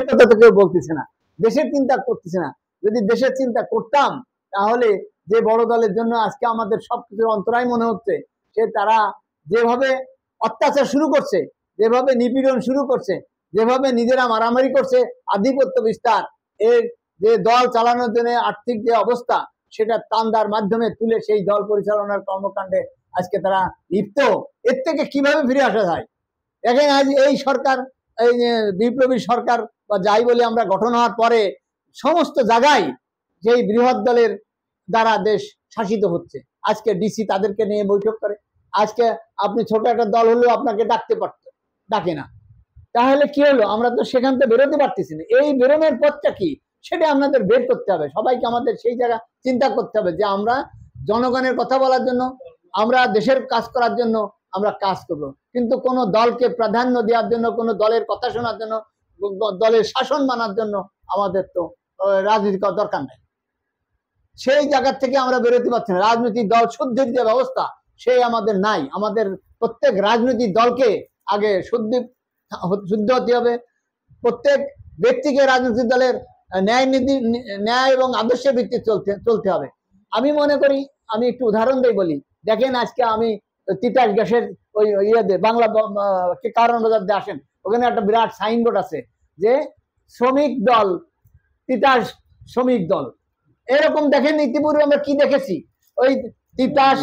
কথা তো কেউ বলতেছে না, দেশের চিন্তা করতেছে না। যদি দেশের চিন্তা করতাম তাহলে যে বড় দলের জন্য আজকে আমাদের সবকিছুর অন্তরায় মনে হচ্ছে, সে তারা যেভাবে অত্যাচার শুরু করছে, যেভাবে নিপীড়ন শুরু করছে, যেভাবে নিজেরা মারামারি করছে, আধিপত্য বিস্তার, এর যে দল চালানোর জন্য আর্থিক যে অবস্থা সেটা তান্দার মাধ্যমে তুলে সেই দল পরিচালনার কর্মকাণ্ডে আজকে তারা লিপ্ত। এর থেকে কিভাবে ফিরে আসা যায়? দেখেন আজ এই সরকার, এই বিপ্লবী সরকার বা যাই বলে আমরা গঠন হওয়ার পরে সমস্ত জায়গায় যেই বৃহৎ দলের দ্বারা দেশ শাসিত হচ্ছে। আজকে ডিসি তাদেরকে নিয়ে বৈঠক করে। আজকে আপনি ছোট একটা দল হলেও আপনাকে ডাকতে পারত, ডাকে না। তাহলে কি হলো? আমরা তো সেখান থেকে বেরোতে পারতেছি না। এই বেরোনোর পথটা কি সেটা আমাদের বের করতে হবে। সবাইকে আমাদের সেই জায়গা চিন্তা করতে হবে যে আমরা জনগণের কথা বলার জন্য, আমরা দেশের কাজ করার জন্য আমরা কাজ করব, কিন্তু কোনো দলকে প্রাধান্য দেওয়ার জন্য, কোনো দলের কথা শোনার জন্য, দলের শাসন মানার জন্য আমাদের তো রাজনীতি করার দরকার নেই। সেই জায়গা থেকে আমরা বেরোতে পারছি না। রাজনৈতিক দল শুদ্ধির যে ব্যবস্থা সেই আমাদের নাই। আমাদের প্রত্যেক রাজনৈতিক দলকে আগে শুদ্ধ হতে হবে। প্রত্যেক ব্যক্তিকে রাজনৈতিক দলের ন্যায় এবং আদর্শের ভিত্তিতে চলতে হবে। আমি মনে করি, আমি একটু উদাহরণ দিয়ে বলি। দেখেন আজকে আমি তিতাস গ্যাসের ওই ইয়েতে বাংলা কারণ বাজার দিয়ে আসেন, ওখানে একটা বিরাট সাইনবোর্ড আছে যে শ্রমিক দল, তিতাস শ্রমিক দল। এরকম দেখেন ইতিপূর্বে আমরা কি দেখেছি? ওই তিতাস,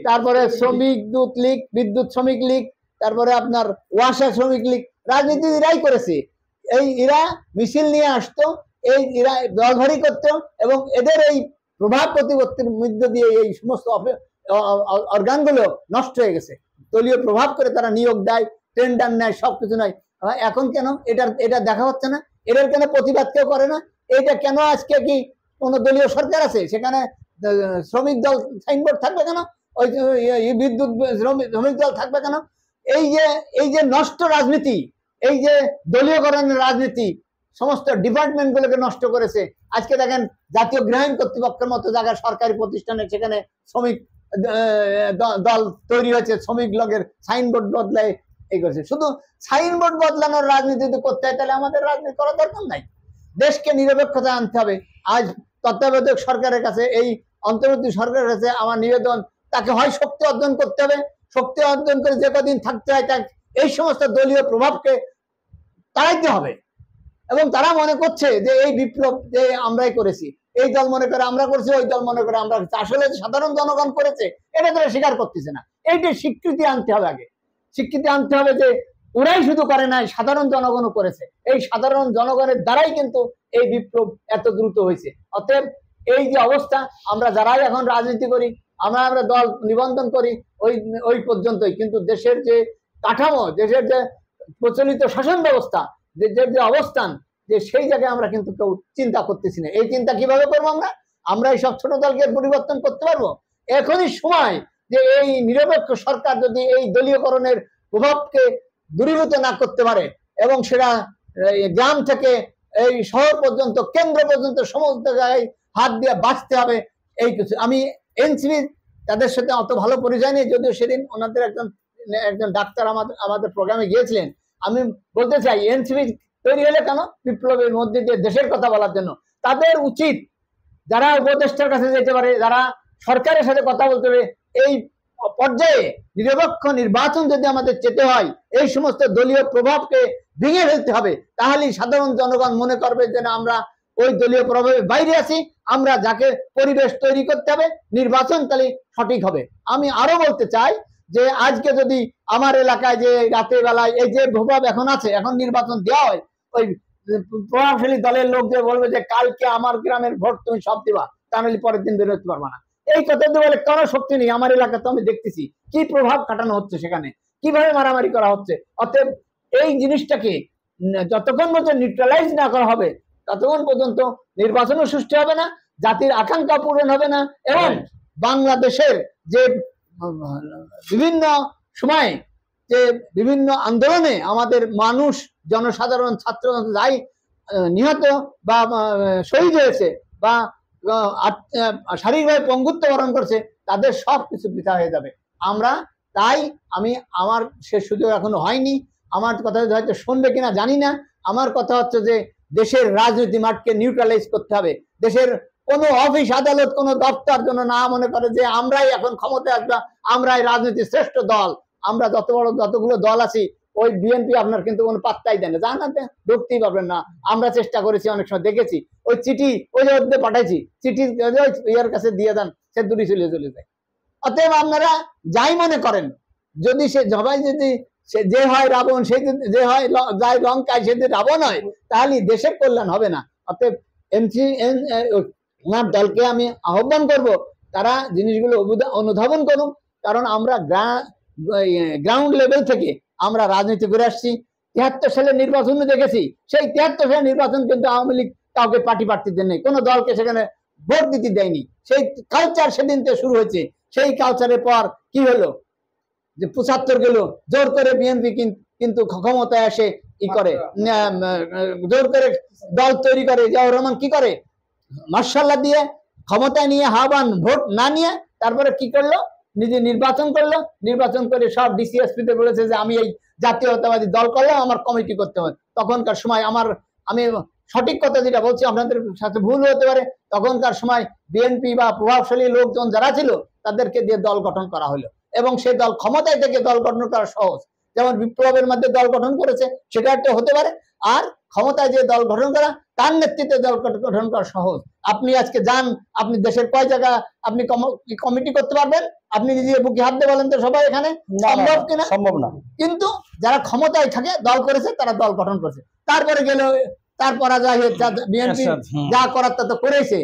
তারপরে শ্রমিক দূত লীগ, বিদ্যুৎ শ্রমিক লীগ, তারপরে আপনার ওয়াসা শ্রমিক লীগ, রাজনীতি এরাই করেছে। এই এরা মিছিল নিয়ে আসতো, এই এরা দলঘাড়ি করতো, এবং এদের এই প্রভাব প্রতিপত্তির মধ্য দিয়ে এই সমস্ত অর্গানগুলো নষ্ট হয়ে গেছে। দলীয় প্রভাব করে তারা নিয়োগ দেয়, টেন্ডার নেয়, সবকিছু নেয়। এখন কেন এটা দেখা হচ্ছে না? এদের কেন প্রতিবাদ কেউ করে না? এইটা কেন? আজকে কি কোন দলীয় সরকার আছে সেখানে শ্রমিক দল সাইনবোর্ড থাকবে কেন? ওই বিদ্যুৎ শ্রমিক দল থাকবে কেন? এই যে নষ্ট রাজনীতি, এই যে দলীয়করণের রাজনীতি সমস্ত ডিপার্টমেন্ট গুলোকে নষ্ট করেছে। আজকে দেখেন জাতীয় গৃহায়ণ কর্তৃপক্ষের মতো জায়গায় সরকারি প্রতিষ্ঠানে সেখানে শ্রমিক দল তৈরি হয়েছে, শ্রমিক লগের সাইনবোর্ড বদলায় এই করেছে। শুধু সাইনবোর্ড বদলানোর রাজনীতি করতে হয়, তাহলে আমাদের রাজনীতি করার দরকার নাই। দেশকে নিরপেক্ষতা আনতে হবে। আজ তত্ত্বাবধায়ক সরকারের কাছে, এই অন্তর্বর্তী সরকারের কাছে আমার নিবেদন, তাকে হয় শক্তি অর্জন করতে হবে, শক্তি অর্জন করে যে কদিন থাকতে হয় তাকে এই সমস্ত দলীয় প্রভাবকে তাড়াইতে হবে। এবং তারা মনে করছে যে এই বিপ্লব যে আমরাই করেছি, এই দল মনে করে আমরা করছি, ওই দল মনে করে আমরা করছি। আসলে সাধারণ জনগণ করেছে, এটা তারা স্বীকার করতেছে না। এইটা স্বীকৃতি আনতে হবে। আগে স্বীকৃতি আনতে হবে যে ওরাই শুধু করে নাই, সাধারণ জনগণও করেছে। এই সাধারণ জনগণের দ্বারাই কিন্তু এই বিপ্লব এত দ্রুত হয়েছে। অতএব এই যে অবস্থা, আমরা যারাই এখন রাজনীতি করি, আমরা দল নিবন্ধন করি ওই পর্যন্তই, কিন্তু দেশের যে কাঠামো, দেশের যে প্রচলিত শাসন ব্যবস্থা, দেশের যে অবস্থান, যে সেই জায়গায় আমরা কিন্তু কেউ চিন্তা করতেছি না। এই চিন্তা কিভাবে করবো? আমরা এই সব ছোট দলকে পরিবর্তন করতে পারবো? এখনই সময় যে এই নিরপেক্ষ সরকার যদি এই দলীয়করণের প্রভাবকে দূরীভূত না করতে পারে, এবং সেটা গ্রাম থেকে এই শহর পর্যন্ত, কেন্দ্র পর্যন্ত সমস্ত জায়গায় হাত দিয়ে বাঁচতে হবে। এই কিছু আমি এনসিবি তাদের সাথে অত ভালো পরিচয় নেই, যদিও সেদিন ওনাদের একজন ডাক্তার আমাদের প্রোগ্রামে গিয়েছিলেন। আমি বলতে চাই, এনসিবি তৈরি হলে কেন? বিপ্লবের মধ্যে দিয়ে দেশের কথা বলার জন্য। তাদের উচিত যারা উপদেষ্টার কাছে যেতে পারে, যারা সরকারের সাথে কথা বলতে পারে, এই পর্যায়ে নিরপেক্ষ নির্বাচন যদি আমাদের যেতে হয়, এই সমস্ত দলীয় প্রভাবকে ভেঙে ফেলতে হবে। তাহলেই সাধারণ জনগণ মনে করবে যে না, আমরা ওই দলীয় প্রভাবের বাইরে আছি, আমরা যাকে পরিবেশ তৈরি করতে হবে, নির্বাচন তাহলে সঠিক হবে। আমি আরো বলতে চাই যে আজকে যদি আমার এলাকায় যে রাতের বেলায় এই যে প্রভাব এখন আছে, এখন নির্বাচন দেওয়া হয়, ওই প্রভাবশালী দলের লোক যে বলবে যে কালকে আমার গ্রামের ভোট তুমি সব দিবা, তাহলে পরের দিন বেরোতে পারবা না। এই কথা দিয়ে বলে কোনো শক্তি নেই। আমার এলাকা তো আমি দেখতেছি কি প্রভাব কাটানো হচ্ছে, সেখানে কিভাবে মারামারি করা হচ্ছে। অতএব এই জিনিসটাকে যতক্ষণ পর্যন্ত নিউট্রালাইজ না করা হবে, ততক্ষণ পর্যন্ত নির্বাচনও সুষ্ঠু হবে না, জাতির আকাঙ্ক্ষা পূরণ হবে না, এবং বাংলাদেশের যে বিভিন্ন সময় যে বিভিন্ন আন্দোলনে আমাদের মানুষ, জনসাধারণ, ছাত্র যাই নিহত বা শহীদ হয়েছে বা শারীরিকভাবে পঙ্গুত্ব বরণ করছে, তাদের সব কিছু বৃথা হয়ে যাবে। আমরা তাই আমার সে সুযোগ এখনো হয়নি। আমার কথা হয়তো শুনবে কিনা জানি না। আমার কথা হচ্ছে যে দেশের রাজনীতি মাঠকে নিউট্রালাইজ করতে হবে। দেশের কোনো অফিস আদালত কোনো দপ্তর যেন না মনে করে যে আমরাই এখন ক্ষমতায় আসবা, আমরাই রাজনীতির শ্রেষ্ঠ দল। আমরা যতগুলো দল আছি, ওই বিএনপি আপনার কিন্তু কোনো পাত্তাই দেয় না, জানাতে ঢুকতেই পারবেন না। আমরা চেষ্টা করেছি, অনেক সময় দেখেছি ওই চিঠি ওই যে পাঠাইছি, চিঠি ইয়ার কাছে দিয়ে দেন, সে দূরে চলে যায়। অতএব আপনারা যাই মনে করেন, যদি সে সবাই যদি সে যে হয় রাবণ, সে যে হয় যায় লঙ্কায়, সে যদি রাবণ হয়, তাহলে দেশের কল্যাণ হবে না। অতএব ওনার দলকে আমি আহ্বান করব, তারা জিনিসগুলো অনুধাবন করুন। কারণ আমরা গ্রাউন্ড লেভেল থেকে আমরা রাজনীতি করে আসছি। ৭৩ সালের নির্বাচন দেখেছি, সেই ৭৩ সালের নির্বাচন কিন্তু আওয়ামী লীগ কাউকে পার্টি প্রার্থীদের নেই, কোনো দলকে সেখানে ভোট দিতে দেয়নি। সেই কালচার সেদিন থেকে শুরু হয়েছে। সেই কালচারের পর কি হলো, যে ৭৫ গেল, জোর করে বিএনপি কিন্তু ক্ষমতায় আসে কি করে, জোর করে দল তৈরি করে। জিয়াউর রহমান কি করে, মার্শাল্লাহ দিয়ে ক্ষমতায় নিয়ে হাওয়ান ভোট না নিয়ে তারপরে কি করলো, নিজে নির্বাচন করলো। নির্বাচন করে সব ডিসিএসপি তে বলেছে যে আমি এই জাতীয়তাবাদী দল করলাম, আমার কমিটি করতে হবে। তখনকার সময় আমি সঠিক কথা যেটা বলছি, আপনাদের সাথে ভুল হতে পারে, তখনকার সময় বিএনপি বা প্রভাবশালী লোকজন যারা ছিল তাদেরকে দিয়ে দল গঠন করা হলো, এবং সেই দল ক্ষমতায় থেকে দল গঠন করা সহজ। যেমন বিপ্লবের মধ্যে দল গঠন করেছে, সেটা একটা হতে পারে। আর ক্ষমতায় যে দল গঠন করা, তার নেতৃত্বে দল গঠন করা সহজ। আপনি আজকে যান, আপনি দেশের কয় জায়গা আপনি কমিটি করতে পারবেন? আপনি নিজে বুকে হাত দিয়ে বলেন তো সবাই, এখানে সম্ভব কিনা? সম্ভব না। কিন্তু যারা ক্ষমতায় থাকে, দল করেছে, তারা দল গঠন করেছে। তারপরে গেল, তারপর বিএনপি যা করার তা তো করেছে।